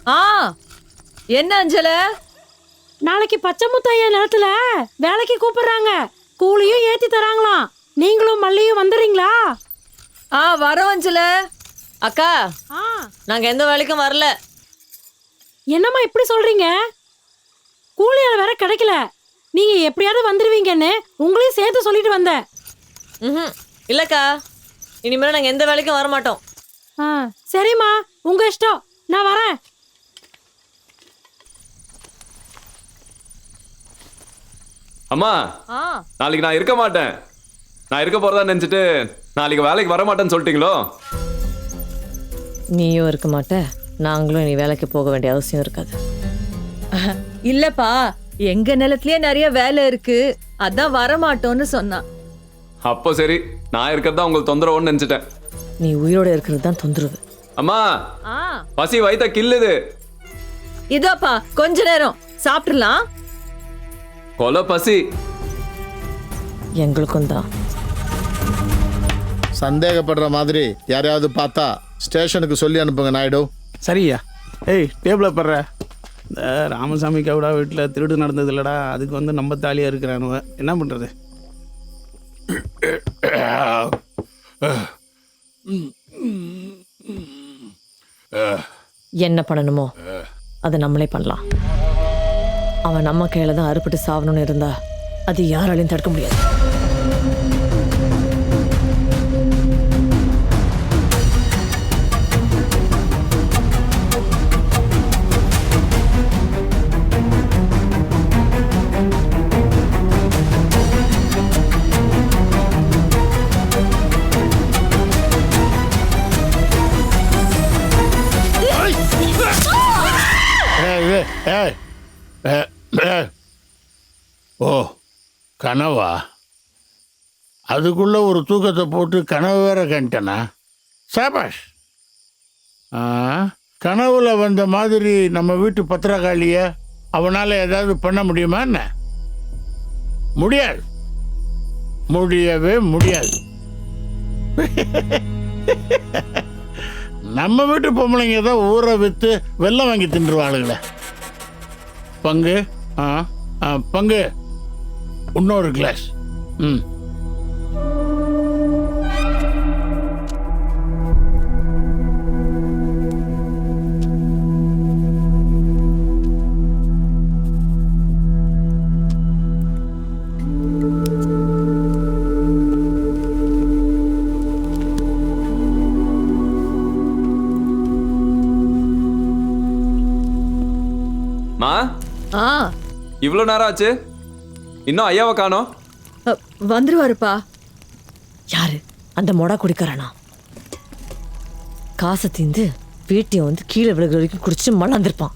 ஆ என்ன அஞ்சல? நாளைக்கு பச்சை முத்தையா நிலத்துல வேலைக்கு கூப்பிடுறாங்க. கூலியும் ஏத்தி தராங்களாம். நீங்களும் மல்லியும் வந்துடுறீங்களா? வரோம் அஞ்சல. அக்கா, ஆ நாங்க எந்த வேலைக்கும் வரல. என்னம்மா இப்படி சொல்றீங்க? கூலியால வேற கிடைக்கல. நீங்க எப்படியாவது வந்துருவீங்கன்னு உங்களையும் சேர்த்து சொல்லிட்டு வந்தேன். இல்லக்கா, இனிமேல் நாங்க எந்த வேலைக்கும் வர மாட்டோம். சரிம்மா, உங்க இஷ்டம். நான் வரேன். அம்மா, நாளைக்கு நான் இருக்க மாட்டேன். நான் இருக்க போறதா நினைச்சிட்டு நாளைக்கு வேலைக்கு வர மாட்டேன்னு சொல்லிட்டீங்களோ? நீயும் இருக்க மாட்ட, நாங்களும் நீ வேலைக்கு போக வேண்டிய அவசியம் இருக்காது. இல்லப்பா, எங்க நிலத்திலேயே நிறைய வேலை இருக்கு, அதான் வர மாட்டோம்னு சொன்னான். அப்போ சரி, நான் இருக்கிறதா உங்களுக்கு தொந்தரவுன்னு நினைச்சிட்டேன். நீ உயிரோட இருக்கிறது தான் தொந்தரவு. அம்மா, பசி வயித்த கில்லுது. இதோப்பா, கொஞ்ச நேரம் சாப்பிடலாம். கொலை பசி. எங்களுக்கும் தான். சந்தேகப்படுற மாதிரி யாரையாவது பார்த்தா ஸ்டேஷனுக்கு சொல்லி அனுப்புங்க நாயுடு. சரியா? ஏய், டேபிள படுற. இந்த ராமசாமி கவுடா வீட்டில் திருடு நடந்தது இல்லடா, அதுக்கு வந்து நம்ம தாலியாக இருக்கிறானுவ. என்ன பண்ணுறது? என்ன பண்ணணுமோ அதை நம்மளே பண்ணலாம். அவன் நம்ம கையில தான் அறுபட்டு சாவணும்னு இருந்தா அது யாராலையும் தடுக்க முடியாது. ஓ, கனவா? அதுக்குள்ள ஒரு தூக்கத்தை போட்டு கனவு வேற கண்டனா? சாபாஷ். கனவுல வந்த மாதிரி நம்ம வீட்டு பத்திரக்காளிய அவனால ஏதாவது பண்ண முடியுமா? என்ன முடியாது, முடியவே முடியாது. நம்ம வீட்டு பொம்பளைங்க தான் ஊரை விற்று வெள்ளம் வாங்கி தின்றுவாளுங்களே. பங்கு பங்கு இன்னொரு கிளாஸ். மா, இவ்வளோ நேரம் ஆச்சு, இன்னும் ஐயாவை காணோம். வந்துருவாருப்பா. யாரு? அந்த மொடா குடிக்காரனா? காசை தீந்து வீட்டையும் வந்து கீழே விழுகிற வரைக்கும் குடிச்சு மலாந்திருப்பான்.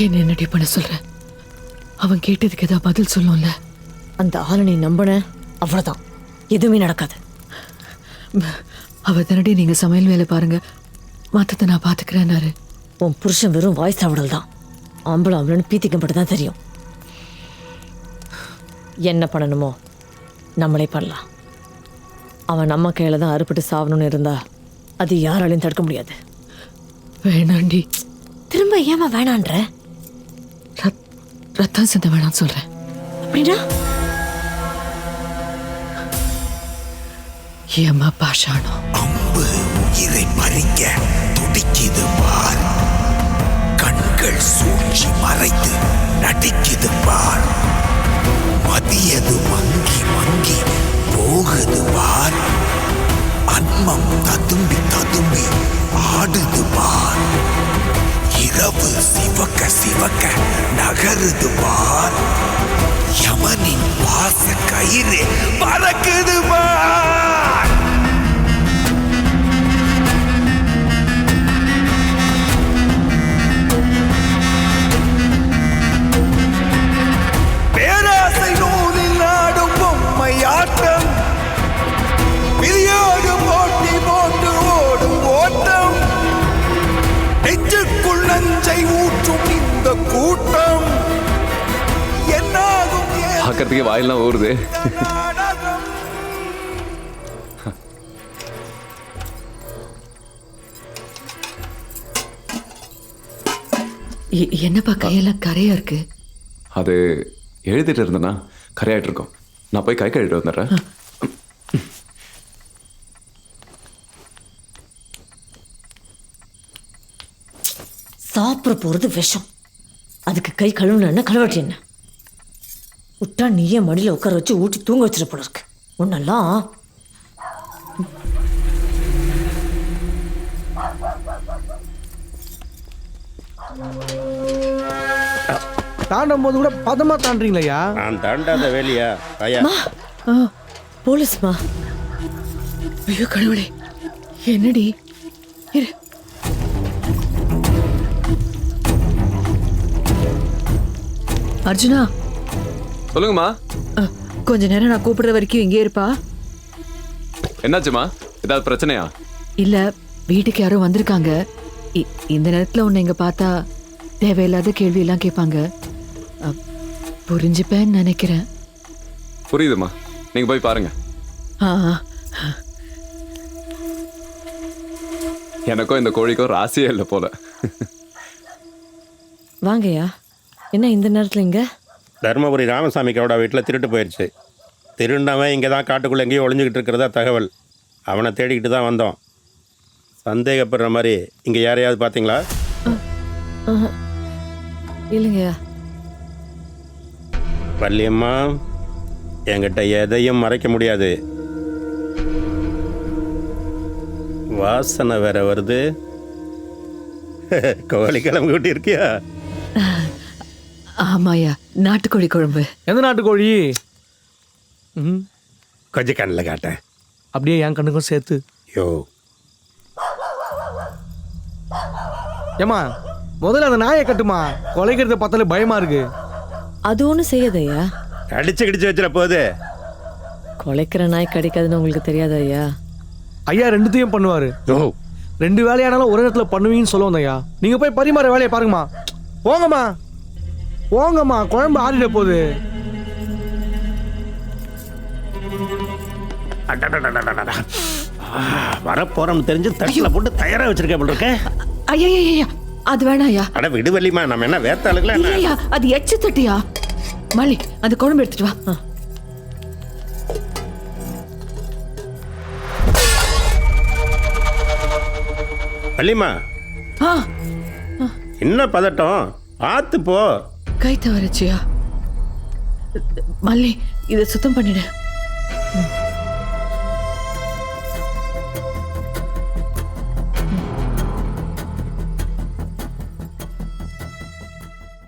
என்ன என்னடி பண்ண சொல்ற? அவன் கேட்டதுக்கு ஏதாவது பதில் சொல்லும்ல. அந்த ஆளை நீ நம்பின அவ்வளவுதான், எதுவுமே நடக்காது. அவ தானடி நீங்க சமையல் வேலை பாருங்க, மத்தத்தை நான் பாத்துக்கிறேன்னாரு. உன் புருஷன் வெறும் வாய்ஸ் சாவிடல் தான். ஆம்பளை ஆம்பளைன்னு பீத்திக்கப்பட்டு தான் தெரியும். என்ன பண்ணணுமோ நம்மளே பண்ணலாம். அவன் நம்ம கையில தான் அறுபட்டு சாவணும்னு இருந்தா அது யாராலையும் தடுக்க முடியாது. வேணாண்டி. திரும்ப ஏமா வேணான்ற? ரத்தம் சிந்த வேணான்னு சொல்றேன். அப்படின்னா ஏமா பாஷானோ? அம்பு உயிரை பறிக்க துடிக்குது பார், கண்கள் சூழ்ச்சி மறைத்து நடிக்குது பார், மதியது மங்கி மங்கி போகுது பார், அன்மம் ததும்பி ததும்பி ஆடுது பார், இரவு சிவக்க சிவக்க நகருது பார், யமனின் வாச கயிறு பறக்குது பார். பேராசை நூலில் ஆடும் பொம்மையாட்டம், விதியோடு போட்டி போட்டு ஓடும் ஓட்டம், நெஞ்சுக்குள் நஞ்சை ஊற்றும் இந்த கூட்டம் என்னாகும்? பார்க்கறதுக்கே வாயிலாம் ஊறுது. என்னப்பா கையெல்லாம் கரையா இருக்கு? அது எழுதிட்டு இருந்தேன்னா கரையாயிட்டு இருக்கோம். நான் போய் கை கழுவிட்டு வந்துடுறேன். சாப்பிட போறது விஷம். அதுக்கு கை கழுவுனா கழுவாட்டி என்ன? விட்டா நீயே மடியில உட்கார வச்சு ஊட்டி தூங்க வச்சிட போல இருக்கு. ஒன்னெல்லாம் தாண்டும் போது கூட பதமா தாண்டீங்களா? நான் தாண்டாத வேலையா ஐயா? போலீஸ்மா. ஐயோ கடவுளே, என்னடி? இரு. அர்ஜுனா, சொல்லுங்கம்மா. கொஞ்ச நேரம் நான் கூப்பிடுற வரைக்கும் இங்கே இருப்பா. என்னாச்சுமா? ஏதாவது பிரச்சனையா? இல்ல, வீட்டுக்கு யாரோ வந்திருக்காங்க. இந்த நேரத்துல உன்னை இங்க பார்த்தா தேவையில்லாத கேள்வி எல்லாம் கேட்பாங்க. புரிஞ்சுப்பேன்னு நினைக்கிறேன். புரியுதுமா, நீங்க போய் பாருங்க. எனக்கும் இந்த கோழிக்கும் ராசியே இல்லை போல. வாங்கய்யா. என்ன இந்த நேரத்துல இங்க? தருமபுரி ராமசாமி கவுடா வீட்டில் திருட்டு போயிடுச்சு. திருண்டவன் இங்கே தான் காட்டுக்குள்ளே எங்கேயோ ஒளிஞ்சுக்கிட்டு இருக்கிறதா தகவல். அவனை தேடிக்கிட்டு தான் வந்தோம். சந்தேகப்படுற மாதிரி இங்கே யாரையாவது பார்த்தீங்களா? இல்லைங்கய்யா. வள்ளியம்மா, என்கிட்ட எதையும் மறைக்க முடியாது. வாசனை வேற வருது. கோழி கிளம்பி கூட்டி இருக்கியா? ஆமாயா, நாட்டுக்கோழி குழம்பு. எந்த நாட்டுக்கோழி? கொஞ்சம் கண்ணில் காட்டேன். அப்படியே என் கண்ணுக்கும் சேர்த்து. யோ ஏமா, முதல்ல அந்த நாயை கட்டுமா. கொலைக்கிறத பார்த்தாலே பயமா இருக்கு. அது ஒன்றும் செய்யாதய்யா. கடிச்சு வச்சிட போகுது. கொலைக்கிற நாய் கிடைக்காதுன்னு உங்களுக்கு தெரியாத ஐயா? ஐயா ரெண்டுத்தையும் பண்ணுவாரு. யோ 2 வேலையானாலும் ஒரு இடத்துல பண்ணுவீங்கன்னு சொல்லுவோம் ஐயா. நீங்க போய் பரிமாற வேலையை பாருங்கம்மா. போங்கம்மா போங்கம்மா, குழம்பு ஆறிட போகுது. வரப்போறோம்னு தெரிஞ்சு தட்டில் போட்டு தயாரா வச்சிருக்கேன் போல இருக்கேன். ஐயா, அது வேணாம் ஐயா. அட விடுவல்லிமா, நம்ம என்ன வேத்த ஆளுங்களா என்ன? இல்லையா, அது எச்சு தட்டியா. மல்லி, அந்த குழம்பு எடுத்துட்டு வா. வள்ளிமா, என்ன பதட்டம்? ஆத்து போ. கை தவறச்சியா. மல்லி, இதை சுத்தம் பண்ணிடு.